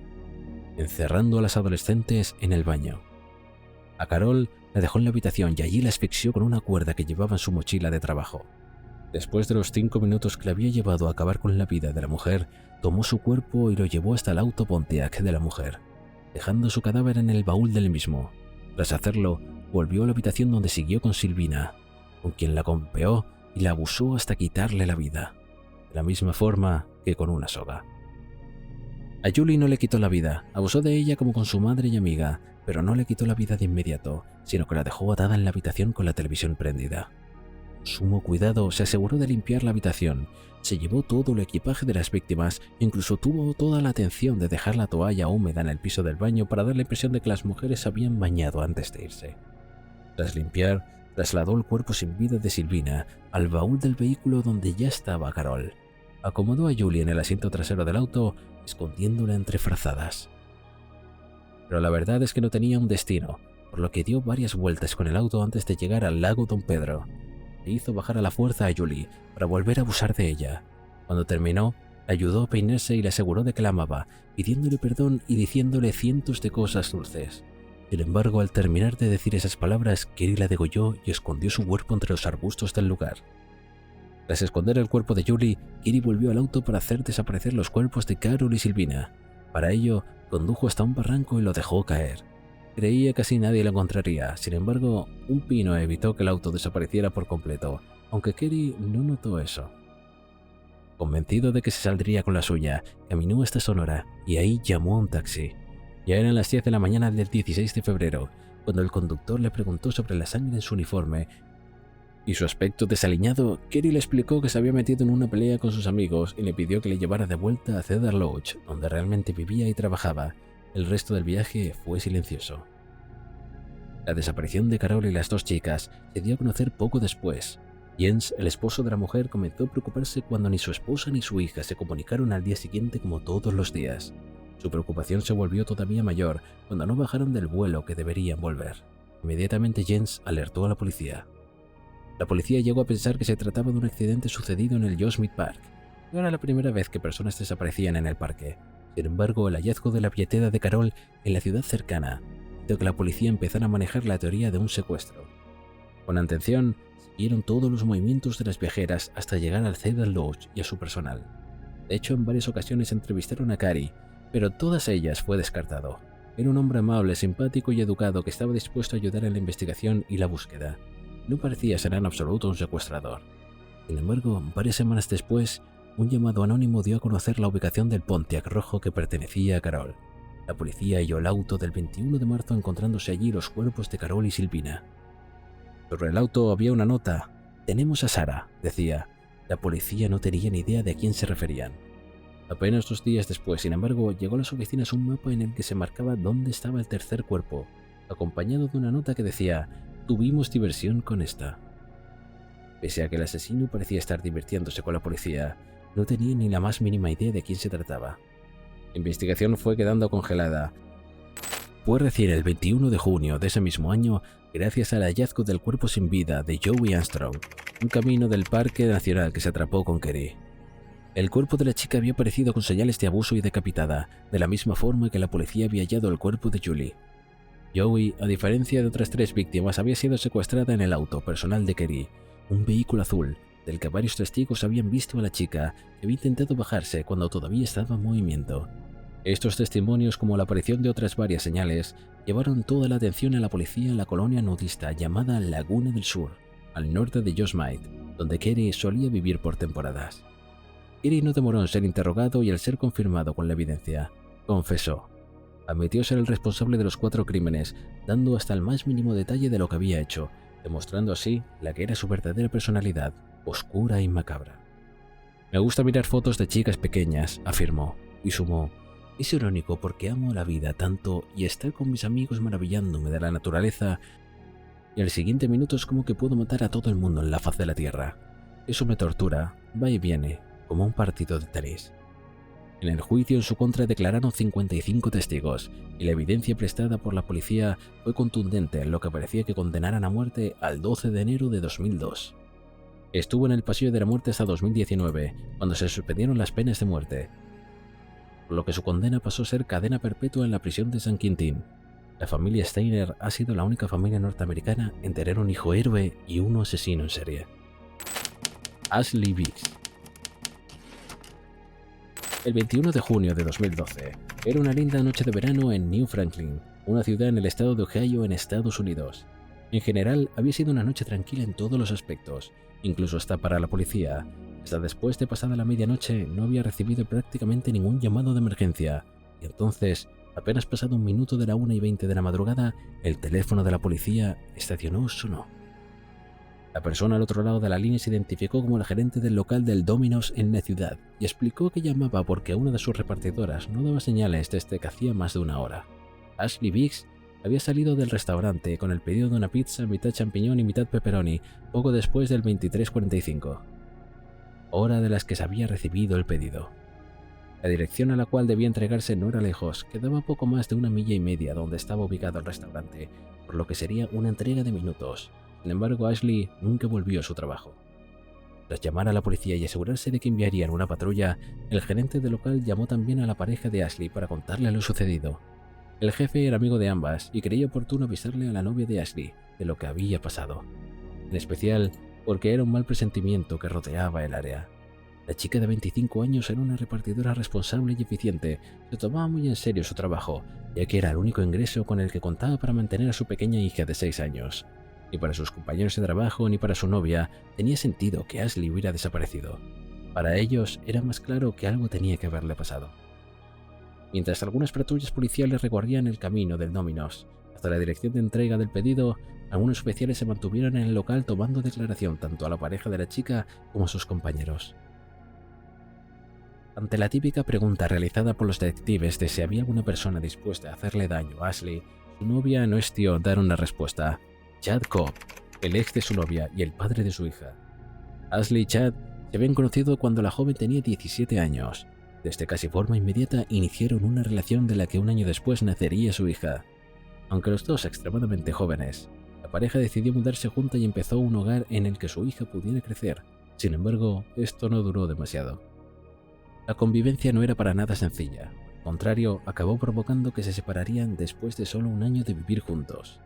encerrando a las adolescentes en el baño. A Carol la dejó en la habitación y allí la asfixió con una cuerda que llevaba en su mochila de trabajo. Después de los 5 minutos que le había llevado a acabar con la vida de la mujer, tomó su cuerpo y lo llevó hasta el auto Pontiac de la mujer, dejando su cadáver en el baúl del mismo. Tras hacerlo, volvió a la habitación donde siguió con Silvina, con quien la golpeó y la abusó hasta quitarle la vida, de la misma forma que con una soga. A Julie no le quitó la vida, abusó de ella como con su madre y amiga, pero no le quitó la vida de inmediato, sino que la dejó atada en la habitación con la televisión prendida. Con sumo cuidado se aseguró de limpiar la habitación, se llevó todo el equipaje de las víctimas, incluso tuvo toda la atención de dejar la toalla húmeda en el piso del baño para dar la impresión de que las mujeres se habían bañado antes de irse. Tras limpiar, trasladó el cuerpo sin vida de Silvina al baúl del vehículo donde ya estaba Carol. Acomodó a Julie en el asiento trasero del auto, escondiéndola entre frazadas. Pero la verdad es que no tenía un destino, por lo que dio varias vueltas con el auto antes de llegar al lago Don Pedro. E hizo bajar a la fuerza a Julie para volver a abusar de ella. Cuando terminó, la ayudó a peinarse y le aseguró de que la amaba, pidiéndole perdón y diciéndole cientos de cosas dulces. Sin embargo, al terminar de decir esas palabras, Cary la degolló y escondió su cuerpo entre los arbustos del lugar. Tras esconder el cuerpo de Julie, Cary volvió al auto para hacer desaparecer los cuerpos de Carol y Silvina. Para ello, condujo hasta un barranco y lo dejó caer. Creía que casi nadie lo encontraría, sin embargo, un pino evitó que el auto desapareciera por completo, aunque Kerry no notó eso. Convencido de que se saldría con la suya, caminó hasta Sonora y ahí llamó a un taxi. Ya eran las 10 de la mañana del 16 de febrero, cuando el conductor le preguntó sobre la sangre en su uniforme y su aspecto desaliñado. Kerry le explicó que se había metido en una pelea con sus amigos y le pidió que le llevara de vuelta a Cedar Lodge, donde realmente vivía y trabajaba. El resto del viaje fue silencioso. La desaparición de Carol y las dos chicas se dio a conocer poco después. Jens, el esposo de la mujer, comenzó a preocuparse cuando ni su esposa ni su hija se comunicaron al día siguiente como todos los días. Su preocupación se volvió todavía mayor cuando no bajaron del vuelo que deberían volver. Inmediatamente Jens alertó a la policía. La policía llegó a pensar que se trataba de un accidente sucedido en el Yosemite Park. No era la primera vez que personas desaparecían en el parque. Sin embargo, el hallazgo de la billetera de Carol en la ciudad cercana hizo que la policía empezara a manejar la teoría de un secuestro. Con atención, siguieron todos los movimientos de las viajeras hasta llegar al Cedar Lodge y a su personal. De hecho, en varias ocasiones entrevistaron a Cary, pero todas ellas fue descartado. Era un hombre amable, simpático y educado que estaba dispuesto a ayudar en la investigación y la búsqueda. No parecía ser en absoluto un secuestrador. Sin embargo, varias semanas después, un llamado anónimo dio a conocer la ubicación del Pontiac rojo que pertenecía a Carol. La policía halló el auto del 21 de marzo encontrándose allí los cuerpos de Carol y Silvina. Sobre el auto había una nota. «Tenemos a Sarah», decía. La policía no tenía ni idea de a quién se referían. Apenas 2 días después, sin embargo, llegó a las oficinas un mapa en el que se marcaba dónde estaba el tercer cuerpo, acompañado de una nota que decía: «Tuvimos diversión con esta». Pese a que el asesino parecía estar divirtiéndose con la policía, no tenía ni la más mínima idea de quién se trataba. La investigación fue quedando congelada. Fue recién el 21 de junio de ese mismo año, gracias al hallazgo del cuerpo sin vida de Joey Armstrong, un camino del Parque Nacional que se atrapó con Kerry. El cuerpo de la chica había aparecido con señales de abuso y decapitada, de la misma forma que la policía había hallado el cuerpo de Julie. Joey, a diferencia de otras 3 víctimas, había sido secuestrada en el auto personal de Kerry, un vehículo azul, del que varios testigos habían visto a la chica que había intentado bajarse cuando todavía estaba en movimiento. Estos testimonios, como la aparición de otras varias señales, llevaron toda la atención a la policía en la colonia nudista llamada Laguna del Sur, al norte de Yosemite, donde Kerry solía vivir por temporadas. Kerry no demoró en ser interrogado y, al ser confirmado con la evidencia, confesó. Admitió ser el responsable de los 4 crímenes, dando hasta el más mínimo detalle de lo que había hecho, demostrando así la que era su verdadera personalidad, oscura y macabra. «Me gusta mirar fotos de chicas pequeñas», afirmó, y sumó: «Es irónico porque amo la vida tanto y estar con mis amigos maravillándome de la naturaleza, y al siguiente minuto es como que puedo matar a todo el mundo en la faz de la tierra. Eso me tortura, va y viene, como un partido de tenis». En el juicio en su contra declararon 55 testigos, y la evidencia prestada por la policía fue contundente, en lo que parecía que condenaran a muerte al 12 de enero de 2002. Estuvo en el pasillo de la muerte hasta 2019, cuando se suspendieron las penas de muerte, por lo que su condena pasó a ser cadena perpetua en la prisión de San Quintín. La familia Steiner ha sido la única familia norteamericana en tener un hijo héroe y uno asesino en serie. Ashley Biggs. El 21 de junio de 2012 era una linda noche de verano en New Franklin, una ciudad en el estado de Ohio en Estados Unidos. En general, había sido una noche tranquila en todos los aspectos, incluso hasta para la policía. Hasta después de pasada la medianoche no había recibido prácticamente ningún llamado de emergencia, y entonces, apenas pasado 1 minuto de la 1:20 de la madrugada, el teléfono de la policía estacionó sonó. La persona al otro lado de la línea se identificó como la gerente del local del Domino's en la ciudad y explicó que llamaba porque una de sus repartidoras no daba señales desde que hacía más de 1 hora. Ashley Biggs había salido del restaurante con el pedido de una pizza mitad champiñón y mitad pepperoni poco después del 23:45, hora de las que se había recibido el pedido. La dirección a la cual debía entregarse no era lejos, quedaba poco más de 1,5 millas donde estaba ubicado el restaurante, por lo que sería una entrega de minutos. Sin embargo, Ashley nunca volvió a su trabajo. Tras llamar a la policía y asegurarse de que enviarían una patrulla, el gerente del local llamó también a la pareja de Ashley para contarle lo sucedido. El jefe era amigo de ambas y creía oportuno avisarle a la novia de Ashley de lo que había pasado, en especial porque era un mal presentimiento que rodeaba el área. La chica de 25 años era una repartidora responsable y eficiente. Se tomaba muy en serio su trabajo, ya que era el único ingreso con el que contaba para mantener a su pequeña hija de 6 años. Ni para sus compañeros de trabajo ni para su novia tenía sentido que Ashley hubiera desaparecido. Para ellos era más claro que algo tenía que haberle pasado. Mientras algunas patrullas policiales recorrían el camino del Domino's hasta la dirección de entrega del pedido, algunos oficiales se mantuvieron en el local tomando declaración tanto a la pareja de la chica como a sus compañeros. Ante la típica pregunta realizada por los detectives de si había alguna persona dispuesta a hacerle daño a Ashley, su novia no estió dar una respuesta. Chad Cobb, el ex de su novia y el padre de su hija. Ashley y Chad se habían conocido cuando la joven tenía 17 años. Desde casi forma inmediata iniciaron una relación de la que un año después nacería su hija. Aunque los dos extremadamente jóvenes, la pareja decidió mudarse junta y empezó un hogar en el que su hija pudiera crecer. Sin embargo, esto no duró demasiado. La convivencia no era para nada sencilla. Al contrario, acabó provocando que se separarían después de solo un año de vivir juntos.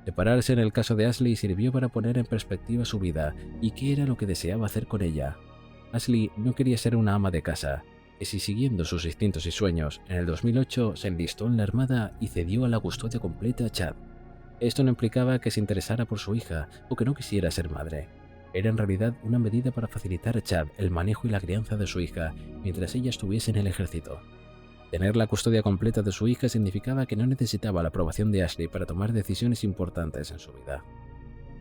Separarse en el caso de Ashley sirvió para poner en perspectiva su vida y qué era lo que deseaba hacer con ella. Ashley no quería ser una ama de casa, y si siguiendo sus instintos y sueños, en el 2008 se enlistó en la Armada y cedió a la custodia completa a Chad. Esto no implicaba que se interesara por su hija o que no quisiera ser madre. Era en realidad una medida para facilitar a Chad el manejo y la crianza de su hija mientras ella estuviese en el ejército. Tener la custodia completa de su hija significaba que no necesitaba la aprobación de Ashley para tomar decisiones importantes en su vida.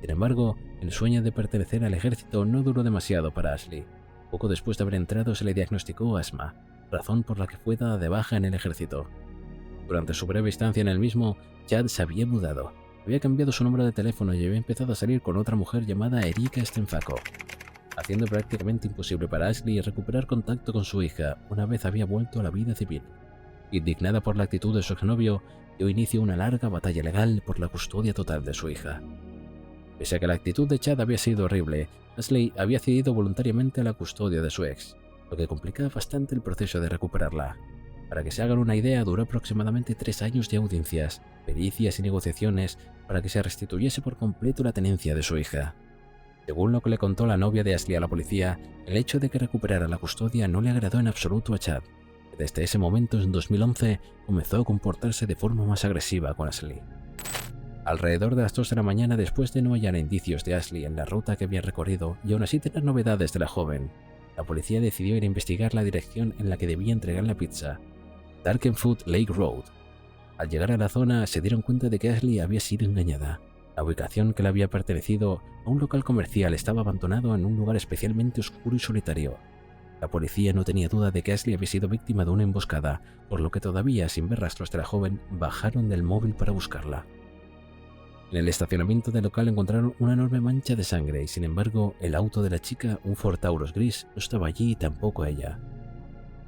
Sin embargo, el sueño de pertenecer al ejército no duró demasiado para Ashley. Poco después de haber entrado se le diagnosticó asma, razón por la que fue dada de baja en el ejército. Durante su breve estancia en el mismo, Chad se había mudado. Había cambiado su número de teléfono y había empezado a salir con otra mujer llamada Erika Stenfako, haciendo prácticamente imposible para Ashley recuperar contacto con su hija una vez había vuelto a la vida civil. Indignada por la actitud de su exnovio, dio inicio a una larga batalla legal por la custodia total de su hija. Pese a que la actitud de Chad había sido horrible, Ashley había cedido voluntariamente a la custodia de su ex, lo que complicaba bastante el proceso de recuperarla. Para que se hagan una idea, duró aproximadamente 3 años de audiencias, pericias y negociaciones para que se restituyese por completo la tenencia de su hija. Según lo que le contó la novia de Ashley a la policía, el hecho de que recuperara la custodia no le agradó en absoluto a Chad. Desde ese momento, en 2011, comenzó a comportarse de forma más agresiva con Ashley. Alrededor de las 2 de la mañana, después de no hallar indicios de Ashley en la ruta que había recorrido y aún así tener novedades de la joven, la policía decidió ir a investigar la dirección en la que debía entregar la pizza, Darkenfoot Lake Road. Al llegar a la zona, se dieron cuenta de que Ashley había sido engañada. La ubicación que le había pertenecido a un local comercial estaba abandonado en un lugar especialmente oscuro y solitario. La policía no tenía duda de que Ashley había sido víctima de una emboscada, por lo que todavía, sin ver rastros de la joven, bajaron del móvil para buscarla. En el estacionamiento del local encontraron una enorme mancha de sangre y, sin embargo, el auto de la chica, un Ford Taurus gris, no estaba allí y tampoco ella.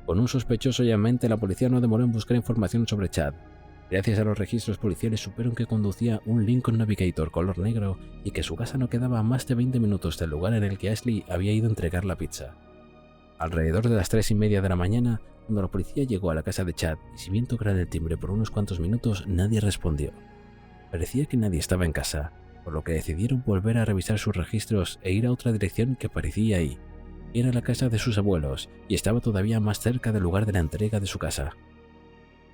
Con un sospechoso ya en mente, la policía no demoró en buscar información sobre Chad. Gracias a los registros policiales supieron que conducía un Lincoln Navigator color negro y que su casa no quedaba a más de 20 minutos del lugar en el que Ashley había ido a entregar la pizza. Alrededor de las 3:30 de la mañana, cuando la policía llegó a la casa de Chad y si bien tocaron el timbre por unos cuantos minutos, nadie respondió. Parecía que nadie estaba en casa, por lo que decidieron volver a revisar sus registros e ir a otra dirección que parecía ahí. Era la casa de sus abuelos y estaba todavía más cerca del lugar de la entrega de su casa.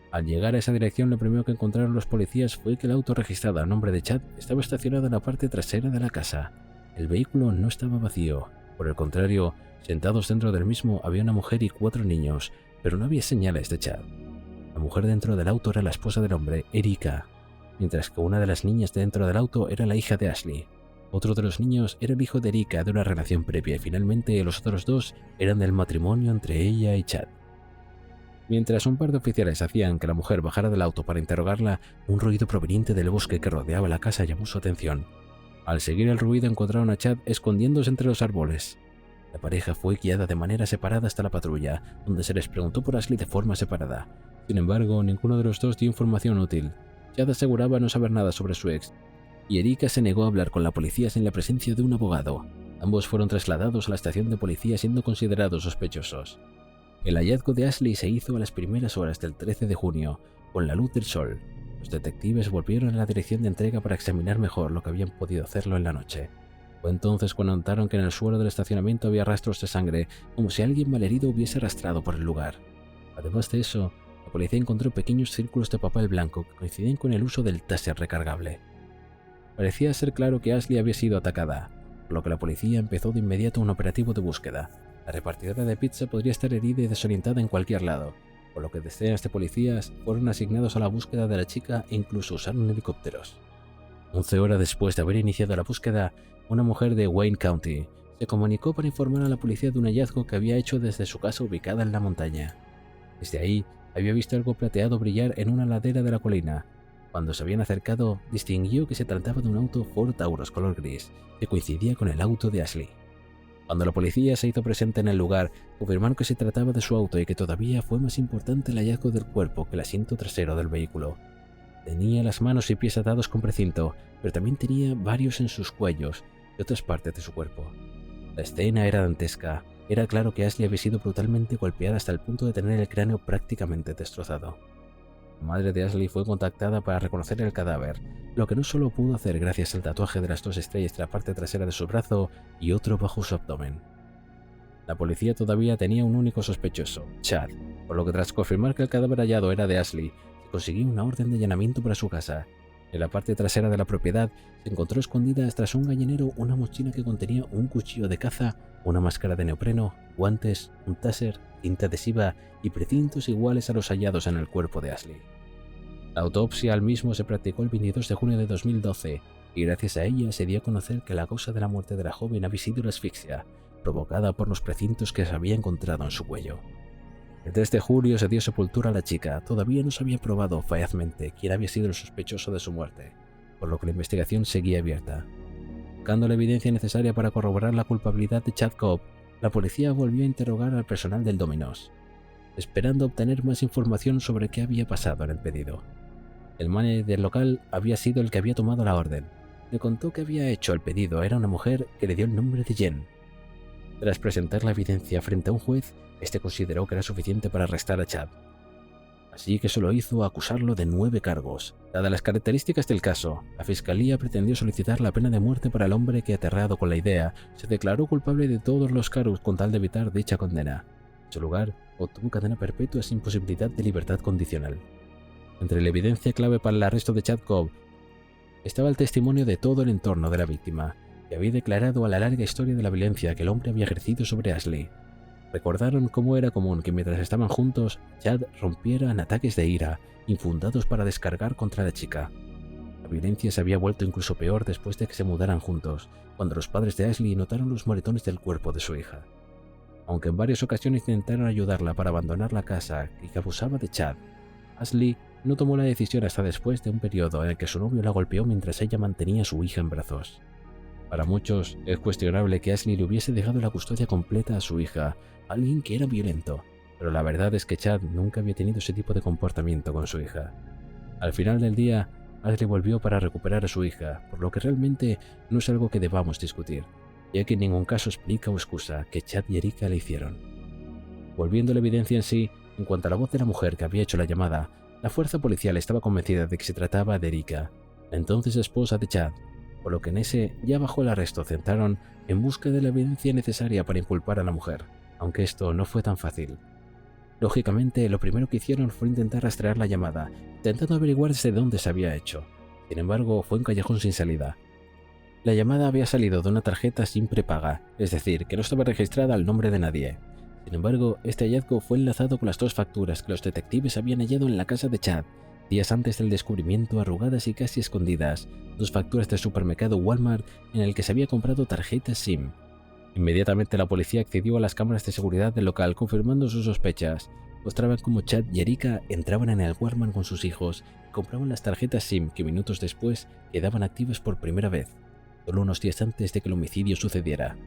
Al llegar a esa dirección, lo primero que encontraron los policías fue que el auto registrado a nombre de Chad estaba estacionado en la parte trasera de la casa. El vehículo no estaba vacío, por el contrario, sentados dentro del mismo había una mujer y 4 niños, pero no había señales de Chad. La mujer dentro del auto era la esposa del hombre, Erika, mientras que una de las niñas dentro del auto era la hija de Ashley. Otro de los niños era el hijo de Erika de una relación previa y finalmente los otros 2 eran del matrimonio entre ella y Chad. Mientras un par de oficiales hacían que la mujer bajara del auto para interrogarla, un ruido proveniente del bosque que rodeaba la casa llamó su atención. Al seguir el ruido encontraron a Chad escondiéndose entre los árboles. La pareja fue guiada de manera separada hasta la patrulla, donde se les preguntó por Ashley de forma separada. Sin embargo, ninguno de los 2 dio información útil. Chad aseguraba no saber nada sobre su ex, y Erika se negó a hablar con la policía sin la presencia de un abogado. Ambos fueron trasladados a la estación de policía siendo considerados sospechosos. El hallazgo de Ashley se hizo a las primeras horas del 13 de junio, con la luz del sol. Los detectives volvieron a la dirección de entrega para examinar mejor lo que habían podido hacerlo en la noche. Fue entonces cuando notaron que en el suelo del estacionamiento había rastros de sangre, como si alguien malherido hubiese arrastrado por el lugar. Además de eso, la policía encontró pequeños círculos de papel blanco que coincidían con el uso del taser recargable. Parecía ser claro que Ashley había sido atacada, por lo que la policía empezó de inmediato un operativo de búsqueda. La repartidora de pizza podría estar herida y desorientada en cualquier lado, por lo que decenas de policías fueron asignados a la búsqueda de la chica e incluso usaron helicópteros. 11 horas después de haber iniciado la búsqueda, una mujer de Wayne County se comunicó para informar a la policía de un hallazgo que había hecho desde su casa ubicada en la montaña. Desde ahí, había visto algo plateado brillar en una ladera de la colina. Cuando se habían acercado, distinguió que se trataba de un auto Ford Taurus color gris, que coincidía con el auto de Ashley. Cuando la policía se hizo presente en el lugar, confirmaron que se trataba de su auto y que todavía fue más importante el hallazgo del cuerpo que el asiento trasero del vehículo. Tenía las manos y pies atados con precinto, pero también tenía varios en sus cuellos y otras partes de su cuerpo. La escena era dantesca. Era claro que Ashley había sido brutalmente golpeada hasta el punto de tener el cráneo prácticamente destrozado. La madre de Ashley fue contactada para reconocer el cadáver, lo que no solo pudo hacer gracias al tatuaje de las 2 estrellas de la parte trasera de su brazo y otro bajo su abdomen. La policía todavía tenía un único sospechoso, Chad, por lo que tras confirmar que el cadáver hallado era de Ashley, se consiguió una orden de allanamiento para su casa. En la parte trasera de la propiedad se encontró escondida tras un gallinero una mochila que contenía un cuchillo de caza, una máscara de neopreno, guantes, un taser, cinta adhesiva y precintos iguales a los hallados en el cuerpo de Ashley. La autopsia al mismo se practicó el 22 de junio de 2012 y gracias a ella se dio a conocer que la causa de la muerte de la joven había sido la asfixia, provocada por los precintos que se había encontrado en su cuello. El 3 de julio se dio sepultura a la chica. Todavía no se había probado fezmente quién había sido el sospechoso de su muerte, por lo que la investigación seguía abierta. Buscando la evidencia necesaria para corroborar la culpabilidad de Chad Cobb, la policía volvió a interrogar al personal del Domino's, esperando obtener más información sobre qué había pasado en el pedido. El manager del local había sido el que había tomado la orden. Le contó que había hecho el pedido era una mujer que le dio el nombre de Jen. Tras presentar la evidencia frente a un juez, este consideró que era suficiente para arrestar a Chad. Así que solo hizo acusarlo de 9 cargos. Dadas las características del caso, la fiscalía pretendió solicitar la pena de muerte para el hombre que, aterrado con la idea, se declaró culpable de todos los cargos con tal de evitar dicha condena. En su lugar, obtuvo cadena perpetua sin posibilidad de libertad condicional. Entre la evidencia clave para el arresto de Chad Cobb estaba el testimonio de todo el entorno de la víctima, que había declarado a la larga historia de la violencia que el hombre había ejercido sobre Ashley. Recordaron cómo era común que mientras estaban juntos, Chad rompiera en ataques de ira, infundados para descargar contra la chica. La violencia se había vuelto incluso peor después de que se mudaran juntos, cuando los padres de Ashley notaron los moretones del cuerpo de su hija. Aunque en varias ocasiones intentaron ayudarla para abandonar la casa y que abusaba de Chad, Ashley no tomó la decisión hasta después de un periodo en el que su novio la golpeó mientras ella mantenía a su hija en brazos. Para muchos, es cuestionable que Ashley le hubiese dejado la custodia completa a su hija, alguien que era violento, pero la verdad es que Chad nunca había tenido ese tipo de comportamiento con su hija. Al final del día, Ashley volvió para recuperar a su hija, por lo que realmente no es algo que debamos discutir, ya que en ningún caso explica o excusa que Chad y Erika le hicieron. Volviendo a la evidencia en sí, en cuanto a la voz de la mujer que había hecho la llamada, la fuerza policial estaba convencida de que se trataba de Erika, la entonces esposa de Chad, por lo que en ese ya bajo el arresto centraron en busca de la evidencia necesaria para inculpar a la mujer, aunque esto no fue tan fácil. Lógicamente, lo primero que hicieron fue intentar rastrear la llamada, intentando averiguar desde dónde se había hecho. Sin embargo, fue un callejón sin salida. La llamada había salido de una tarjeta sin prepaga, es decir, que no estaba registrada al nombre de nadie. Sin embargo, este hallazgo fue enlazado con las 2 facturas que los detectives habían hallado en la casa de Chad, días antes del descubrimiento, arrugadas y casi escondidas, 2 facturas del supermercado Walmart en el que se había comprado tarjetas SIM. Inmediatamente la policía accedió a las cámaras de seguridad del local confirmando sus sospechas. Mostraban cómo Chad y Erika entraban en el Walmart con sus hijos y compraban las tarjetas SIM que minutos después quedaban activas por primera vez, solo unos días antes de que el homicidio sucediera.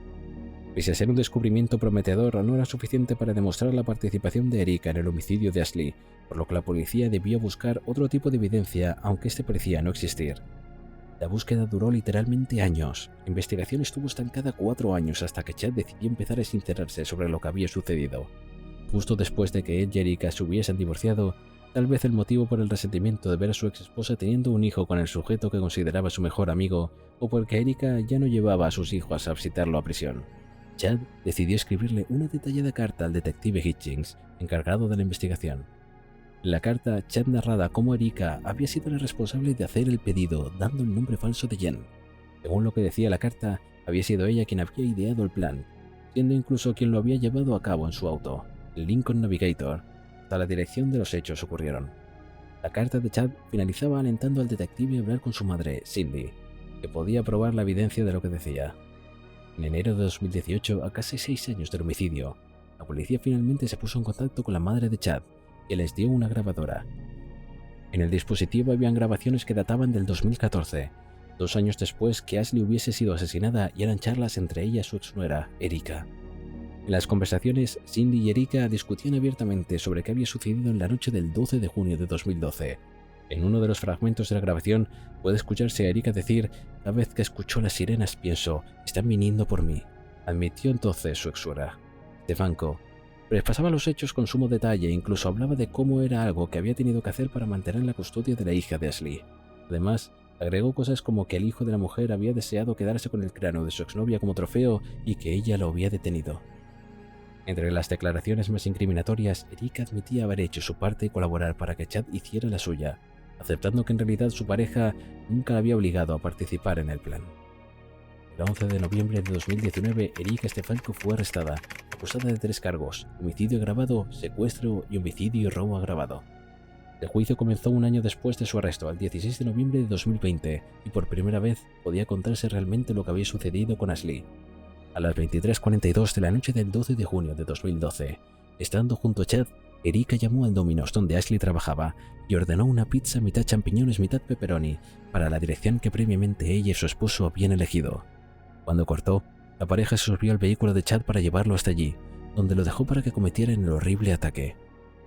Pese a ser un descubrimiento prometedor, no era suficiente para demostrar la participación de Erika en el homicidio de Ashley, por lo que la policía debió buscar otro tipo de evidencia, aunque este parecía no existir. La búsqueda duró literalmente años. La investigación estuvo estancada 4 años hasta que Chad decidió empezar a sincerarse sobre lo que había sucedido. Justo después de que él y Erika se hubiesen divorciado, Tal vez el motivo por el resentimiento de ver a su ex esposa teniendo un hijo con el sujeto que consideraba su mejor amigo, o porque Erika ya no llevaba a sus hijos a visitarlo a prisión. Chad decidió escribirle una detallada carta al detective Hitchings, encargado de la investigación. En la carta, Chad narraba cómo Erika había sido la responsable de hacer el pedido, dando el nombre falso de Jen. Según lo que decía la carta, había sido ella quien había ideado el plan, siendo incluso quien lo había llevado a cabo en su auto, el Lincoln Navigator, hasta la dirección de los hechos ocurrieron. La carta de Chad finalizaba alentando al detective a hablar con su madre, Cindy, que podía probar la evidencia de lo que decía. En enero de 2018, a casi 6 años del homicidio, la policía finalmente se puso en contacto con la madre de Chad, que les dio una grabadora. En el dispositivo habían grabaciones que databan del 2014, 2 años después que Ashley hubiese sido asesinada, y eran charlas entre ella y su exnuera, Erika. En las conversaciones, Cindy y Erika discutían abiertamente sobre qué había sucedido en la noche del 12 de junio de 2012. En uno de los fragmentos de la grabación puede escucharse a Erika decir: «Cada vez que escucho las sirenas pienso, están viniendo por mí», admitió entonces su exsuegra. Stefanko repasaba los hechos con sumo detalle e incluso hablaba de cómo era algo que había tenido que hacer para mantener la custodia de la hija de Ashley. Además, agregó cosas como que el hijo de la mujer había deseado quedarse con el cráneo de su exnovia como trofeo y que ella lo había detenido. Entre las declaraciones más incriminatorias, Erika admitía haber hecho su parte y colaborar para que Chad hiciera la suya, aceptando que en realidad su pareja nunca la había obligado a participar en el plan. El 11 de noviembre de 2019, Erika Stefanko fue arrestada, acusada de 3 cargos: homicidio agravado, secuestro y homicidio y robo agravado. El juicio comenzó un año después de su arresto, el 16 de noviembre de 2020, y por primera vez podía contarse realmente lo que había sucedido con Ashley. A las 23:42 de la noche del 12 de junio de 2012, estando junto a Chad, Erika llamó al Domino's donde Ashley trabajaba y ordenó una pizza mitad champiñones mitad pepperoni para la dirección que previamente ella y su esposo habían elegido. Cuando cortó, la pareja se subió al vehículo de Chad para llevarlo hasta allí, donde lo dejó para que cometiera el horrible ataque.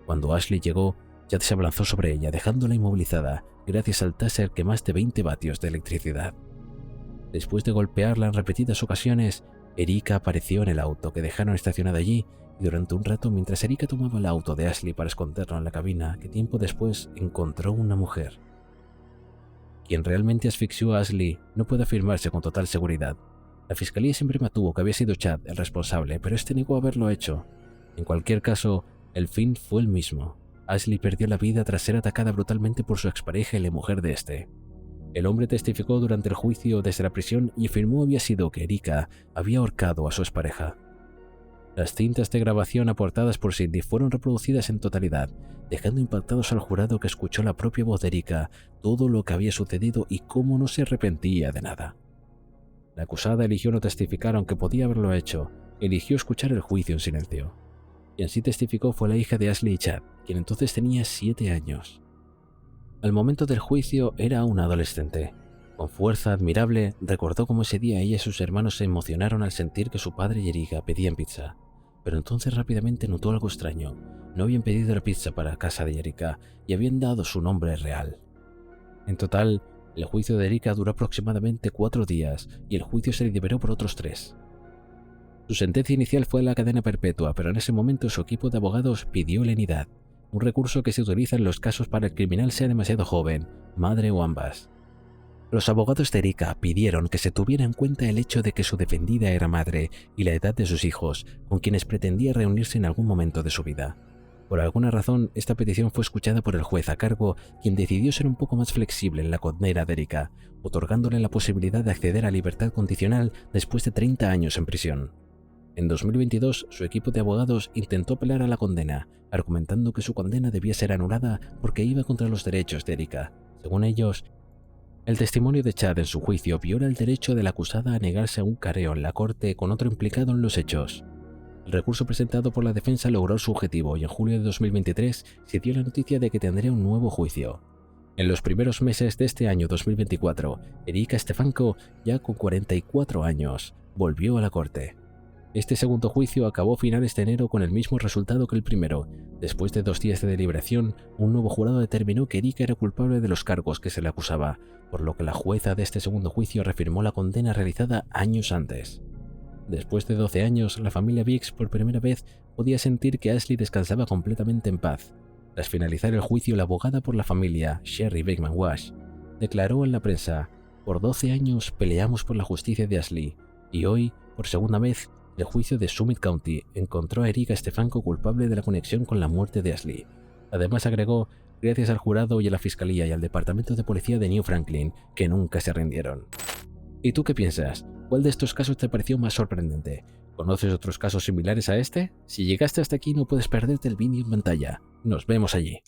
Cuando Ashley llegó, Chad se abalanzó sobre ella, dejándola inmovilizada gracias al taser que más de 20 vatios de electricidad. Después de golpearla en repetidas ocasiones, Erika apareció en el auto que dejaron estacionado allí, y durante un rato, mientras Erika tomaba el auto de Ashley para esconderlo en la cabina, que tiempo después encontró una mujer. Quien realmente asfixió a Ashley no puede afirmarse con total seguridad. La fiscalía siempre mantuvo que había sido Chad el responsable, pero este negó haberlo hecho. En cualquier caso, el fin fue el mismo. Ashley perdió la vida tras ser atacada brutalmente por su expareja y la mujer de este. El hombre testificó durante el juicio desde la prisión y afirmó había sido que Erika había ahorcado a su expareja. Las cintas de grabación aportadas por Cindy fueron reproducidas en totalidad, dejando impactados al jurado que escuchó la propia voz de Erika, todo lo que había sucedido y cómo no se arrepentía de nada. La acusada eligió no testificar aunque podía haberlo hecho, eligió escuchar el juicio en silencio. Quien sí testificó fue la hija de Ashley y Chad, quien entonces tenía 7 años. Al momento del juicio era un adolescente. Con fuerza admirable, recordó cómo ese día ella y sus hermanos se emocionaron al sentir que su padre y Erika pedían pizza. Pero entonces rápidamente notó algo extraño. No habían pedido la pizza para casa de Erika y habían dado su nombre real. En total, el juicio de Erika duró aproximadamente 4 días y el juicio se liberó por otros 3. Su sentencia inicial fue la cadena perpetua, pero en ese momento su equipo de abogados pidió lenidad, un recurso que se utiliza en los casos para el criminal sea demasiado joven, madre o ambas. Los abogados de Erika pidieron que se tuviera en cuenta el hecho de que su defendida era madre y la edad de sus hijos, con quienes pretendía reunirse en algún momento de su vida. Por alguna razón, esta petición fue escuchada por el juez a cargo, quien decidió ser un poco más flexible en la condena de Erika, otorgándole la posibilidad de acceder a libertad condicional después de 30 años en prisión. En 2022, su equipo de abogados intentó apelar a la condena, argumentando que su condena debía ser anulada porque iba contra los derechos de Erika. Según ellos, el testimonio de Chad en su juicio viola el derecho de la acusada a negarse a un careo en la corte con otro implicado en los hechos. El recurso presentado por la defensa logró su objetivo y en julio de 2023 se dio la noticia de que tendría un nuevo juicio. En los primeros meses de este año 2024, Erika Stefanko, ya con 44 años, volvió a la corte. Este segundo juicio acabó a finales de enero con el mismo resultado que el primero. Después de 2 días de deliberación, un nuevo jurado determinó que Erika era culpable de los cargos que se le acusaba, por lo que la jueza de este segundo juicio reafirmó la condena realizada años antes. Después de 12 años, la familia Biggs por primera vez podía sentir que Ashley descansaba completamente en paz. Tras finalizar el juicio, la abogada por la familia, Sherry Beckman Wash, declaró en la prensa: "Por 12 años peleamos por la justicia de Ashley, y hoy, por segunda vez, el juicio de Summit County encontró a Erika Stefanko culpable de la conexión con la muerte de Ashley". Además agregó: "Gracias al jurado y a la fiscalía y al departamento de policía de New Franklin, que nunca se rindieron". ¿Y tú qué piensas? ¿Cuál de estos casos te pareció más sorprendente? ¿Conoces otros casos similares a este? Si llegaste hasta aquí no puedes perderte el vídeo en pantalla. Nos vemos allí.